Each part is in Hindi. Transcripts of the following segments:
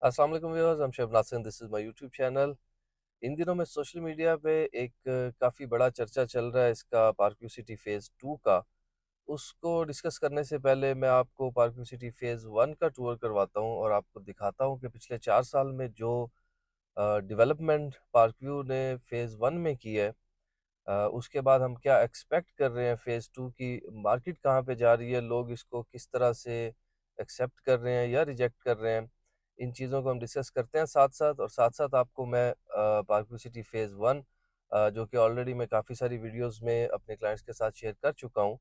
अस्सलाम वालेकुम viewers, I'm Shahab Nasir, this is my YouTube channel. इन दिनों में सोशल मीडिया पे एक काफ़ी बड़ा चर्चा चल रहा है इसका पार्क व्यू सिटी फ़ेज़ 2 का। उसको डिस्कस करने से पहले मैं आपको पार्क व्यू सिटी फ़ेज़ 1 का टूर करवाता हूँ और आपको दिखाता हूँ कि पिछले 4 साल में जो डेवलपमेंट पार्क व्यू ने फ़ेज़ 1 में की है, उसके बाद हम क्या एक्सपेक्ट कर रहे हैं फ़ेज़ 2 की, मार्केट कहाँ पे जा रही है, लोग इसको किस तरह से एक्सेप्ट कर रहे हैं या रिजेक्ट कर रहे हैं। इन चीज़ों को हम डिस्कस करते हैं साथ-साथ, और साथ-साथ आपको मैं पार्क सिटी फ़ेज़ 1 जो कि ऑलरेडी मैं काफ़ी सारी वीडियोज़ में अपने क्लाइंट्स के साथ शेयर कर चुका हूँ,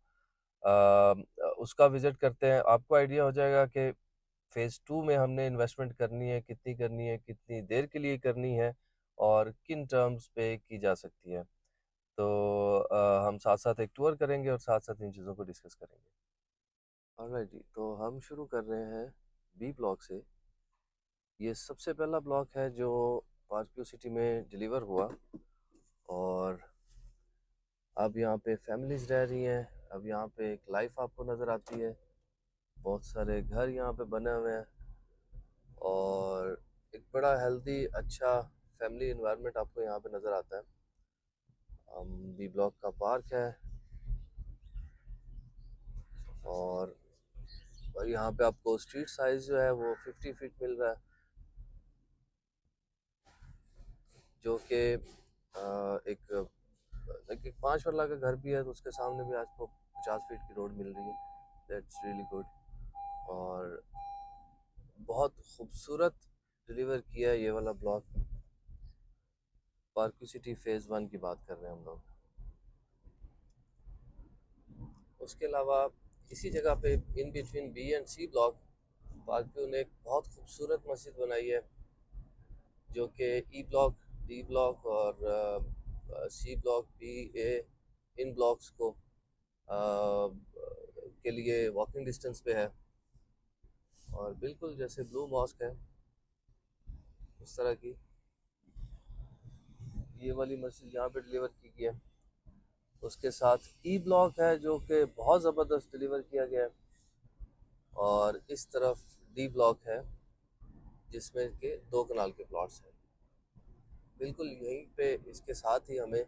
उसका विज़िट करते हैं। आपको आइडिया हो जाएगा कि फ़ेज़ 2 में हमने इन्वेस्टमेंट करनी है, कितनी देर के लिए करनी है और किन टर्म्स पे की जा सकती है। तो हम साथ-साथ एक टूर करेंगे और साथ-साथ इन चीज़ों को डिस्कस करेंगे। ऑलराइट जी, तो हम शुरू कर रहे हैं बी ब्लॉक से। ये सबसे पहला ब्लॉक है जो पार्क व्यू सिटी में डिलीवर हुआ, और अब यहाँ पे फैमिलीज़ रह रही हैं। अब यहाँ पे एक लाइफ आपको नज़र आती है। बहुत सारे घर यहाँ पे बने हुए हैं और एक बड़ा हेल्दी अच्छा फैमिली एनवायरनमेंट आपको यहाँ पे नज़र आता है। बी ब्लॉक का पार्क है, और यहाँ पे आपको स्ट्रीट साइज जो है वो 50 फीट मिल रहा है, जो कि एक एक 5 मरला का घर भी है तो उसके सामने भी आपको 50 फीट की रोड मिल रही है। That's really good. और बहुत खूबसूरत डिलीवर किया है ये वाला ब्लॉक। पार्क सिटी फ़ेज़ 1 की बात कर रहे हैं हम लोग। उसके अलावा इसी जगह पे in between B and C block Park View ने एक बहुत खूबसूरत मस्जिद बनाई है, जो कि ई ब्लॉक, डी ब्लॉक और सी ब्लॉक, बी, ए, इन ब्लॉक्स को के लिए वॉकिंग डिस्टेंस पे है। और बिल्कुल जैसे ब्लू मॉस्क है उस तरह की ये वाली मस्जिद यहाँ पे डिलीवर की गई है। उसके साथ ई ब्लॉक है जो कि बहुत ज़बरदस्त डिलीवर किया गया है, और इस तरफ डी ब्लॉक है जिसमें के 2 कनाल के प्लॉट्स हैं। बिल्कुल यहीं पे इसके साथ ही हमें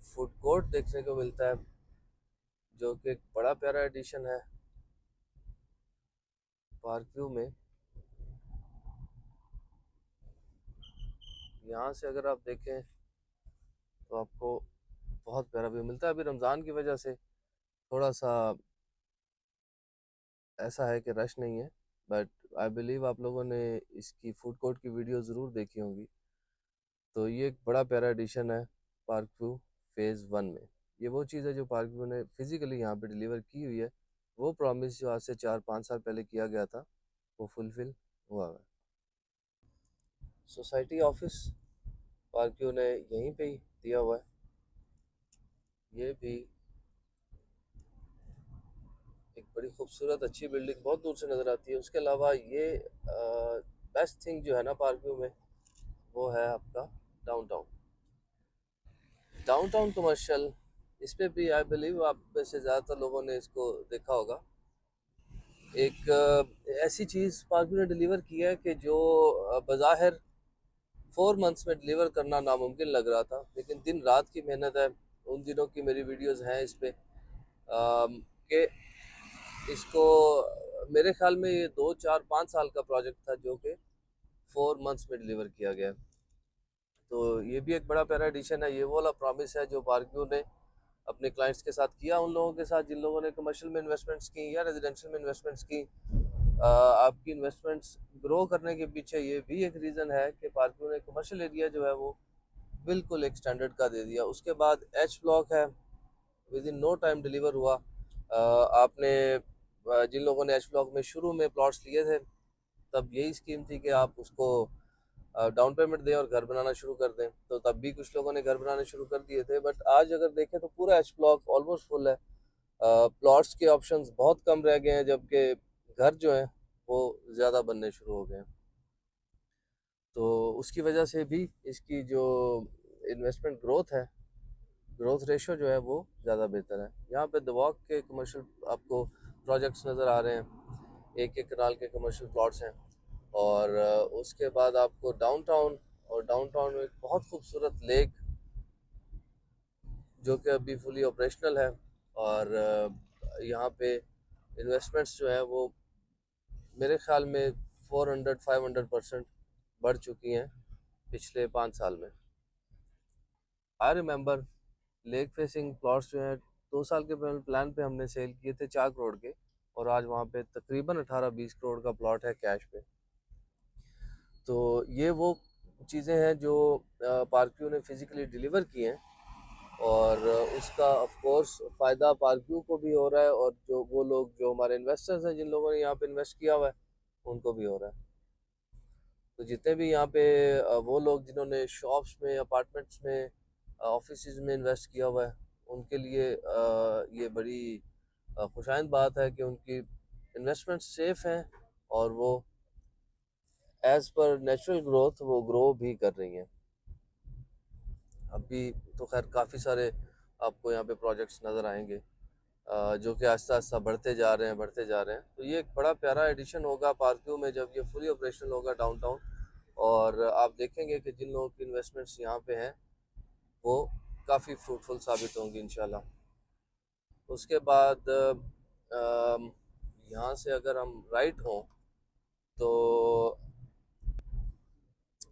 फूड कोर्ट देखने को मिलता है, जो कि एक बड़ा प्यारा एडिशन है पार्क व्यू में। यहाँ से अगर आप देखें तो आपको बहुत प्यारा व्यू मिलता है। अभी रमज़ान की वजह से थोड़ा सा ऐसा है कि रश नहीं है, बट आई बिलीव आप लोगों ने इसकी फूड कोर्ट की वीडियो ज़रूर देखी होंगी। तो ये एक बड़ा प्यारा एडिशन है पार्क व्यू फ़ेज़ 1 में। ये वो चीज़ है जो पार्क व्यू ने फिज़िकली यहाँ पे डिलीवर की हुई है। वो प्रॉमिस जो आज से 4-5 साल पहले किया गया था, वो फुलफ़िल हुआ है। सोसाइटी ऑफिस पार्क व्यू ने यहीं पे ही दिया हुआ है। ये भी एक बड़ी खूबसूरत अच्छी बिल्डिंग बहुत दूर से नज़र आती है। उसके अलावा ये बेस्ट थिंग जो है ना पार्क व्यू में, वो है आपका डाउनटाउन। डाउनटाउन कमर्शियल, इस पे भी आई बिलीव आप में से ज़्यादातर लोगों ने इसको देखा होगा। एक ऐसी चीज़ पार्क ने डिलीवर की है कि जो बज़ाहिर 4 मंथ्स में डिलीवर करना नामुमकिन लग रहा था, लेकिन दिन रात की मेहनत है। उन दिनों की मेरी वीडियोस हैं इस पे, कि इसको मेरे ख्याल में ये 2 4 5 साल का प्रोजेक्ट था जो कि 4 मंथ्स में डिलीवर किया गया। तो ये भी एक बड़ा प्यारा एडिशन है। ये वो वाला प्रॉमिस है जो पार्क व्यू ने अपने क्लाइंट्स के साथ किया, उन लोगों के साथ जिन लोगों ने कमर्शियल में इन्वेस्टमेंट्स की या रेजिडेंशियल में इन्वेस्टमेंट्स की। आपकी इन्वेस्टमेंट्स ग्रो करने के पीछे ये भी एक रीज़न है कि पार्क ने कमर्शियल एरिया जो है वो बिल्कुल एक स्टैंडर्ड का दे दिया। उसके बाद एच ब्लॉक है, within no time deliver हुआ। आपने जिन लोगों ने एच ब्लॉक में शुरू में प्लॉट्स लिए थे, तब यही स्कीम थी कि आप उसको डाउन पेमेंट दें और घर बनाना शुरू कर दें, तो तब भी कुछ लोगों ने घर बनाने शुरू कर दिए थे। बट आज अगर देखें तो पूरा एच ब्लॉक ऑलमोस्ट फुल है। प्लॉट्स के ऑप्शंस बहुत कम रह गए हैं, जबकि घर जो हैं वो ज़्यादा बनने शुरू हो गए हैं। तो उसकी वजह से भी इसकी जो इन्वेस्टमेंट ग्रोथ है, ग्रोथ रेशो जो है वो ज़्यादा बेहतर है। यहाँ पे दवाक के कमर्शियल आपको प्रोजेक्ट्स नज़र आ रहे हैं, 1 1 कनाल के कमर्शियल प्लॉट्स हैं। और उसके बाद आपको डाउनटाउन, और डाउनटाउन में एक बहुत खूबसूरत लेक जो कि अभी फुली ऑपरेशनल है। और यहाँ पे इन्वेस्टमेंट्स जो है वो मेरे ख्याल में 400-500% बढ़ चुकी हैं पिछले 5 साल में। I remember lake facing plots जो हैं 2 साल के प्लान पे हमने सेल किए थे 4 करोड़ के, और आज वहाँ पे तकरीबन 18-20 करोड़ का प्लॉट है कैश पे। तो ये वो चीज़ें हैं जो पार्क्यू ने फिजिकली डिलीवर की हैं, और उसका ऑफ कोर्स फ़ायदा पार्क्यू को भी हो रहा है, और जो वो लोग जो हमारे इन्वेस्टर्स हैं जिन लोगों ने यहाँ पे इन्वेस्ट किया हुआ है उनको भी हो रहा है। तो जितने भी यहाँ पे वो लोग जिन्होंने शॉप्स में, अपार्टमेंट्स में, ऑफिसेज में इन्वेस्ट किया हुआ है, उनके लिए ये बड़ी खुशाइंद बात है कि उनकी इन्वेस्टमेंट सेफ हैं, और वो एज पर नेचुरल ग्रोथ वो ग्रो भी कर रही हैं। अभी तो खैर काफ़ी सारे आपको यहाँ पे प्रोजेक्ट्स नज़र आएंगे जो कि आहिस्ता आहिस्ता बढ़ते जा रहे हैं, बढ़ते जा रहे हैं। तो ये एक बड़ा प्यारा एडिशन होगा पार्क्यू में जब ये फुली ऑपरेशनल होगा डाउनटाउन, और आप देखेंगे कि जिन लोगों की इन्वेस्टमेंट्स यहाँ पे हैं वो काफ़ी फ्रूटफुल साबित होंगी इंशाल्लाह। उसके बाद यहाँ से अगर हम राइट हों तो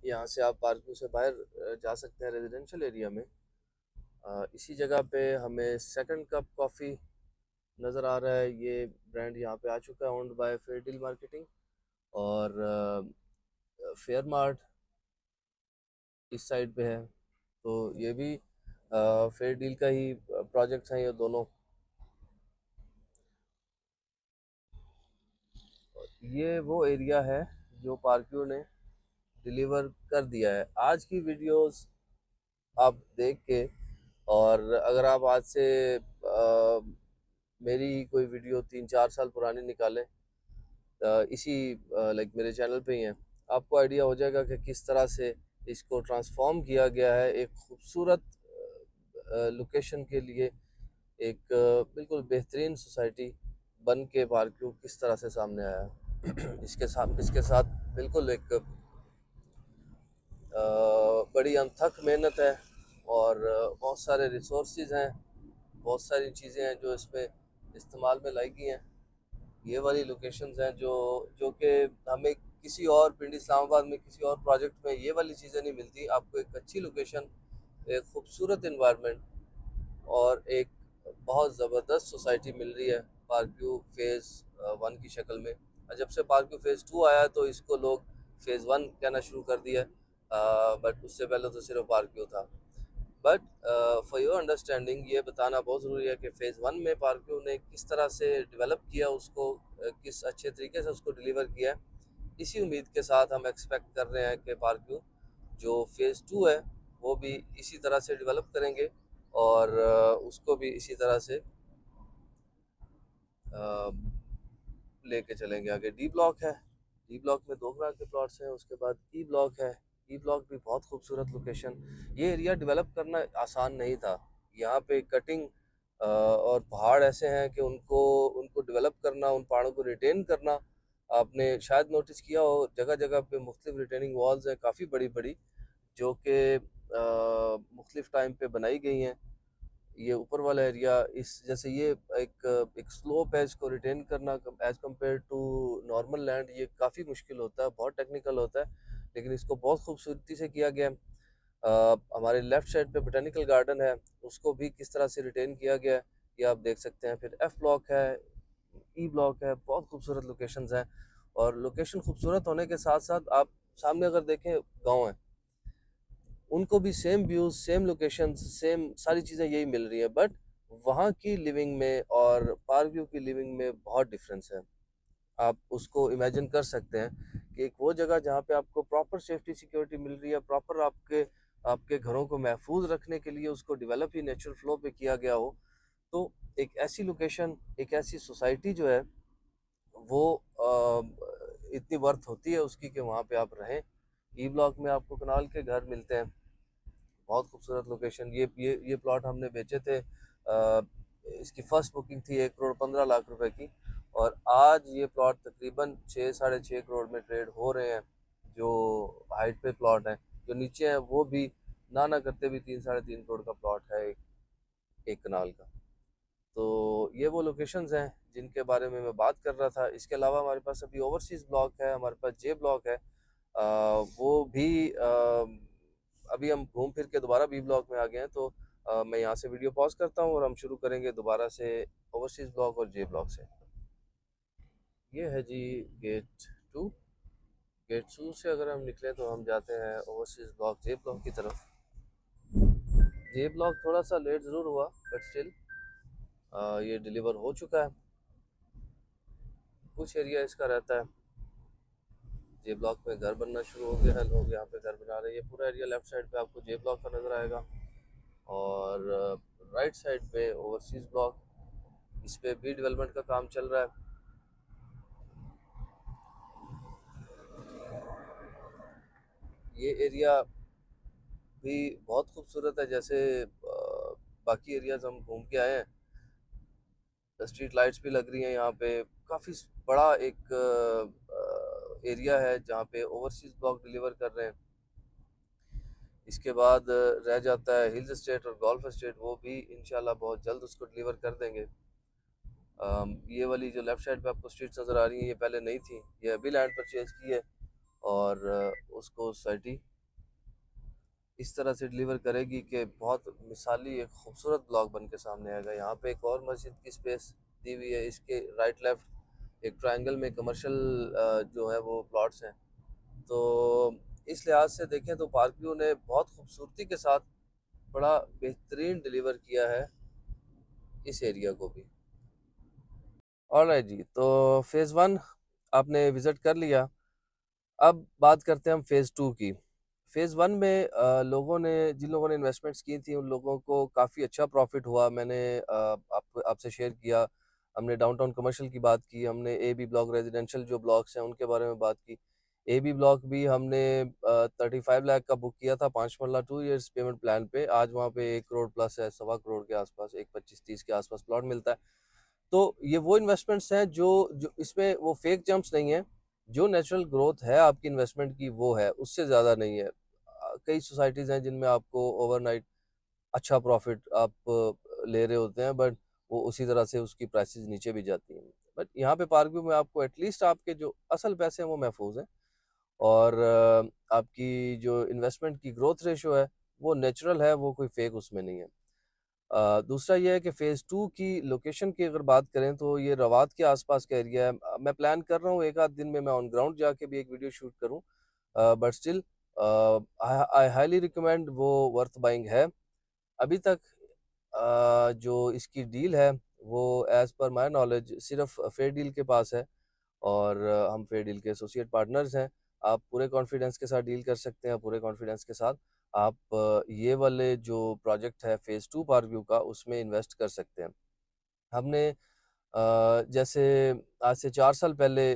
यहाँ से आप पार्किंग से बाहर जा सकते हैं रेजिडेंशियल एरिया में। इसी जगह पे हमें सेकंड कप कॉफ़ी नज़र आ रहा है। ये ब्रांड यहाँ पे आ चुका है, owned by fair deal marketing, और फेयर मार्ट इस साइड पे है। तो ये भी फेयर डील का ही प्रोजेक्ट्स हैं ये दोनों। ये वो एरिया है जो पार्क्यू ने डिलीवर कर दिया है। आज की वीडियोस आप देख के, और अगर आप आज से मेरी कोई वीडियो 3-4 साल पुरानी निकालें इसी लाइक मेरे चैनल पे ही है, आपको आइडिया हो जाएगा कि किस तरह से इसको ट्रांसफॉर्म किया गया है एक खूबसूरत लोकेशन के लिए। एक बिल्कुल बेहतरीन सोसाइटी बन के पार्क्यू किस तरह से सामने आया। इसके साथ बिल्कुल एक बड़ी अनथक मेहनत है, और बहुत सारे रिसोर्सेज हैं, बहुत सारी चीज़ें हैं जो इसमें इस्तेमाल में लाई गई हैं। ये वाली लोकेशंस हैं जो जो कि हमें किसी और पिंडी इस्लामाबाद में किसी और प्रोजेक्ट में ये वाली चीज़ें नहीं मिलती। आपको एक अच्छी लोकेशन, एक खूबसूरत इन्वायरमेंट, और एक बहुत ज़बरदस्त सोसाइटी मिल रही है पार्क्यू फेज़ 1 की शक्ल में। और जब से पार्क्यू फेज़ 2 आया तो इसको लोग फेज़ 1 कहना शुरू कर दिया, बट उससे पहले तो सिर्फ पार्क्यू था। बट फॉर योर अंडरस्टैंडिंग ये बताना बहुत ज़रूरी है कि फ़ेज़ 1 में पार्क्यू ने किस तरह से डेवलप किया उसको, किस अच्छे तरीके से उसको डिलीवर किया है। इसी उम्मीद के साथ हम एक्सपेक्ट कर रहे हैं कि पार्क्यू जो फ़ेज़ 2 है वो भी इसी तरह से डेवलप करेंगे, और उसको भी इसी तरह से लेके चलेंगे आगे। डी ब्लॉक है, डी ब्लॉक में 2 करोड़ के प्लॉट्स हैं। उसके बाद ई ब्लॉक है, ई ब्लॉक भी बहुत खूबसूरत लोकेशन। ये एरिया डेवलप करना आसान नहीं था। यहाँ पे कटिंग और पहाड़ ऐसे हैं कि उनको उनको डेवलप करना, उन पहाड़ों को रिटेन करना, आपने शायद नोटिस किया हो जगह जगह पे मुख्तलिफ रिटेनिंग वॉल्स हैं काफ़ी बड़ी बड़ी, जो कि मुख्तलिफ टाइम पे बनाई गई हैं। ये ऊपर वाला एरिया इस जैसे ये एक स्लोप है, इसको रिटेन करना as compare to normal land ये काफ़ी मुश्किल होता है, बहुत टेक्निकल होता है, लेकिन इसको बहुत खूबसूरती से किया गया है। हमारे लेफ्ट साइड पे बोटेनिकल गार्डन है, उसको भी किस तरह से रिटेन किया गया है ये आप देख सकते हैं। फिर एफ ब्लॉक है, ई ब्लॉक है, बहुत खूबसूरत लोकेशंस हैं। और लोकेशन खूबसूरत होने के साथ साथ आप सामने अगर देखें गाँव है, उनको भी same views, same location, same सारी चीज़ें यही मिल रही है, बट वहाँ की लिविंग में और पार्क व्यू की लिविंग में बहुत डिफरेंस है। आप उसको इमेजिन कर सकते हैं कि एक वो जगह जहाँ पे आपको प्रॉपर सेफ्टी सिक्योरिटी मिल रही है, प्रॉपर आपके आपके घरों को महफूज रखने के लिए उसको डेवलप ही नेचुरल फ्लो पे किया गया हो। तो एक ऐसी लोकेशन, एक ऐसी सोसाइटी जो है वो इतनी वर्थ होती है उसकी कि वहाँ पे आप रहें। ई ब्लॉक में आपको कनाल के घर मिलते हैं, बहुत खूबसूरत लोकेशन। ये प्लॉट हमने बेचे थे, इसकी फ़र्स्ट बुकिंग थी 1 करोड़ 15 लाख रुपए की, और आज ये प्लॉट तकरीबन 6 साढ़े 6 करोड़ में ट्रेड हो रहे हैं। जो हाइट पे प्लॉट है, जो नीचे है वो भी ना करते भी 3 साढ़े 3 करोड़ का प्लॉट है एक कनाल का। तो ये वो लोकेशंस हैं जिनके बारे में मैं बात कर रहा था। इसके अलावा हमारे पास अभी ओवरसीज़ ब्लॉक है, हमारे पास जे ब्लॉक है। वो भी अभी हम घूम फिर के दोबारा बी ब्लॉक में आ गए हैं। तो मैं यहाँ से वीडियो पॉज करता हूँ और हम शुरू करेंगे दोबारा से ओवरसीज़ ब्लॉक और जे ब्लॉक से। ये है जी गेट 2। गेट 2 से अगर हम निकले तो हम जाते हैं ओवरसीज़ ब्लॉक जे ब्लॉक की तरफ। जे ब्लॉक थोड़ा सा लेट ज़रूर हुआ बट स्टिल ये डिलीवर हो चुका है। कुछ एरिया इसका रहता है। जे ब्लॉक में घर बनना शुरू हो गया है, लोग यहाँ पे घर बना रहे हैं। ये पूरा एरिया लेफ्ट साइड पे आपको जे ब्लॉक का नज़र आएगा और राइट साइड पे ओवरसीज़ ब्लॉक, इस पे भी डेवलपमेंट का काम चल रहा है। ये एरिया भी बहुत खूबसूरत है। जैसे बाकी एरियाज हम घूम के आए हैं, स्ट्रीट लाइट्स भी लग रही हैं यहाँ पे। काफ़ी बड़ा एक एरिया है जहाँ पे ओवरसीज़ ब्लॉक डिलीवर कर रहे हैं। इसके बाद रह जाता है हिल्स एस्टेट और गोल्फ एस्टेट, वो भी इंशाल्लाह बहुत जल्द उसको डिलीवर कर देंगे। ये वाली जो लेफ़्ट साइड पे आपको स्ट्रीट्स नज़र आ रही हैं, ये पहले नहीं थी, ये अभी लैंड परचेज़ की है और उसको सोसाइटी इस तरह से डिलीवर करेगी कि बहुत मिसाली एक खूबसूरत ब्लॉक बन के सामने आएगा। यहाँ पे एक और मस्जिद की स्पेस दी हुई है। इसके राइट लेफ्ट एक ट्रायंगल में कमर्शियल जो है वो प्लॉट्स हैं। तो इस लिहाज से देखें तो पार्क व्यू ने बहुत खूबसूरती के साथ बड़ा बेहतरीन डिलीवर किया है इस एरिया को भी। ऑलराइट जी, तो फेज़ 1 आपने विज़िट कर लिया। अब बात करते हैं हम फेज़ 2 की। फेज़ 1 में जिन लोगों ने इन्वेस्टमेंट्स की थी उन लोगों को काफ़ी अच्छा प्रॉफिट हुआ। मैंने आपसे शेयर किया। हमने डाउनटाउन कमर्शियल की बात की, हमने ए बी ब्लॉक रेजिडेंशियल जो ब्लॉक्स हैं उनके बारे में बात की। ए बी ब्लॉक भी हमने 35 लाख का बुक किया था 5 मरला 2 इयर्स पेमेंट प्लान पे। आज वहाँ पे 1 करोड़ प्लस है, 1.25 करोड़ के आसपास, 1.25-30 के आसपास प्लॉट मिलता है। तो ये वो इन्वेस्टमेंट्स हैं जो इसमें वो फेक जंप्स नहीं है। जो नेचुरल ग्रोथ है आपकी इन्वेस्टमेंट की वो है, उससे ज़्यादा नहीं है। कई सोसाइटीज़ हैं जिनमें आपको ओवरनाइट अच्छा प्रॉफिट आप ले रहे होते हैं बट वो उसी तरह से उसकी प्राइसेस नीचे भी जाती हैं। बट यहाँ पे पार्क व्यू में आपको एटलीस्ट आपके जो असल पैसे हैं वो महफूज हैं और आपकी जो इन्वेस्टमेंट की ग्रोथ रेशियो है वो नेचुरल है, वो कोई फेक उसमें नहीं है। दूसरा ये है कि फ़ेज़ 2 की लोकेशन की अगर बात करें तो ये रवात के आसपास का एरिया है। मैं प्लान कर रहा हूँ एक आध दिन में मैं ऑन ग्राउंड जाके भी एक वीडियो शूट करूँ। But still I highly recommend, वो वर्थ बाइंग है। अभी तक जो इसकी डील है वो एज़ पर माय नॉलेज सिर्फ फेयर डील के पास है और हम फेयर डील के एसोसिएट पार्टनर्स हैं। आप पूरे कॉन्फिडेंस के साथ डील कर सकते हैं, पूरे कॉन्फिडेंस के साथ आप ये वाले जो प्रोजेक्ट है फ़ेज़ 2 पार्क व्यू का उसमें इन्वेस्ट कर सकते हैं। हमने जैसे आज से 4 साल पहले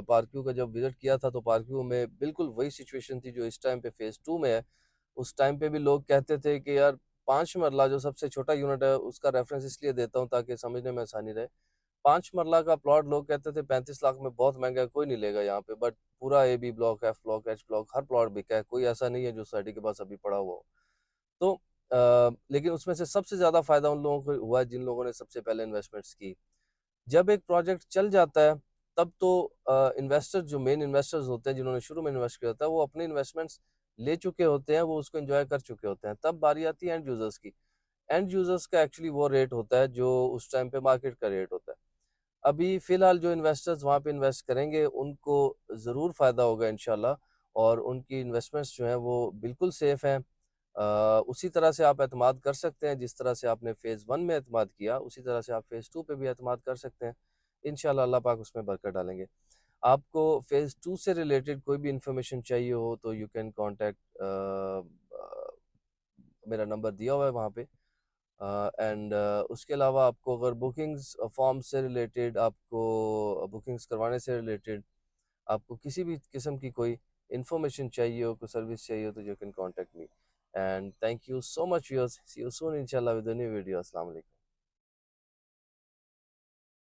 पार्क व्यू का जब विज़िट किया था तो पार्क व्यू में बिल्कुल वही सिचुएशन थी जो इस टाइम पे फ़ेज़ 2 में है। उस टाइम पे भी लोग कहते थे कि यार 5 मरला जो सबसे छोटा यूनिट है उसका रेफ़रेंस इसलिए देता हूँ ताकि समझने में आसानी रहे। 5 मरला का प्लॉट लोग कहते थे 35 लाख में बहुत महँगा है, कोई नहीं लेगा यहाँ पे। बट पूरा A B block, F block, H block हर प्लॉट बिका है, कोई ऐसा नहीं है जो सोसाइटी के पास अभी पड़ा हुआ हो। तो लेकिन उसमें से सबसे ज़्यादा फ़ायदा उन लोगों को हुआ है जिन लोगों ने सबसे पहले इन्वेस्टमेंट्स की। जब एक प्रोजेक्ट चल जाता है तब तो इन्वेस्टर्स जो मेन इन्वेस्टर्स होते हैं जिन्होंने शुरू में इन्वेस्ट किया होता है वो अपने इन्वेस्टमेंट्स ले चुके होते हैं, वो उसको एन्जॉय कर चुके होते हैं। तब बारी आती है एंड यूज़र्स की। एंड यूज़र्स का एक्चुअली वो रेट होता है जो उस टाइम पे मार्केट का रेट होता है। अभी फ़िलहाल जो इन्वेस्टर्स वहाँ पे इन्वेस्ट करेंगे उनको ज़रूर फ़ायदा होगा इंशाल्लाह और उनकी इन्वेस्टमेंट्स जो हैं वो बिल्कुल सेफ़ हैं। उसी तरह से आप एतमाद कर सकते हैं जिस तरह से आपने फ़ेज़ 1 में एतमाद किया, उसी तरह से आप फ़ेज़ 2 पे भी एतमाद कर सकते हैं। इंशाल्लाह अल्लाह पाक उसमें बरकत डालेंगे। आपको फ़ेज़ 2 से रिलेटेड कोई भी इन्फॉर्मेशन चाहिए हो तो यू कैन कॉन्टैक्ट मेरा नंबर दिया हुआ है वहाँ पे। एंड उसके अलावा आपको अगर बुकिंग्स फॉर्म से रिलेटेड, आपको बुकिंग्स करवाने से रिलेटेड, आपको किसी भी किस्म की कोई इन्फॉर्मेशन चाहिए हो, कोई सर्विस चाहिए हो तो you can contact me. And thank you so much viewers, see you soon इंशाल्लाह विद अ न्यू वीडियो। अस्सलाम वालेकुम।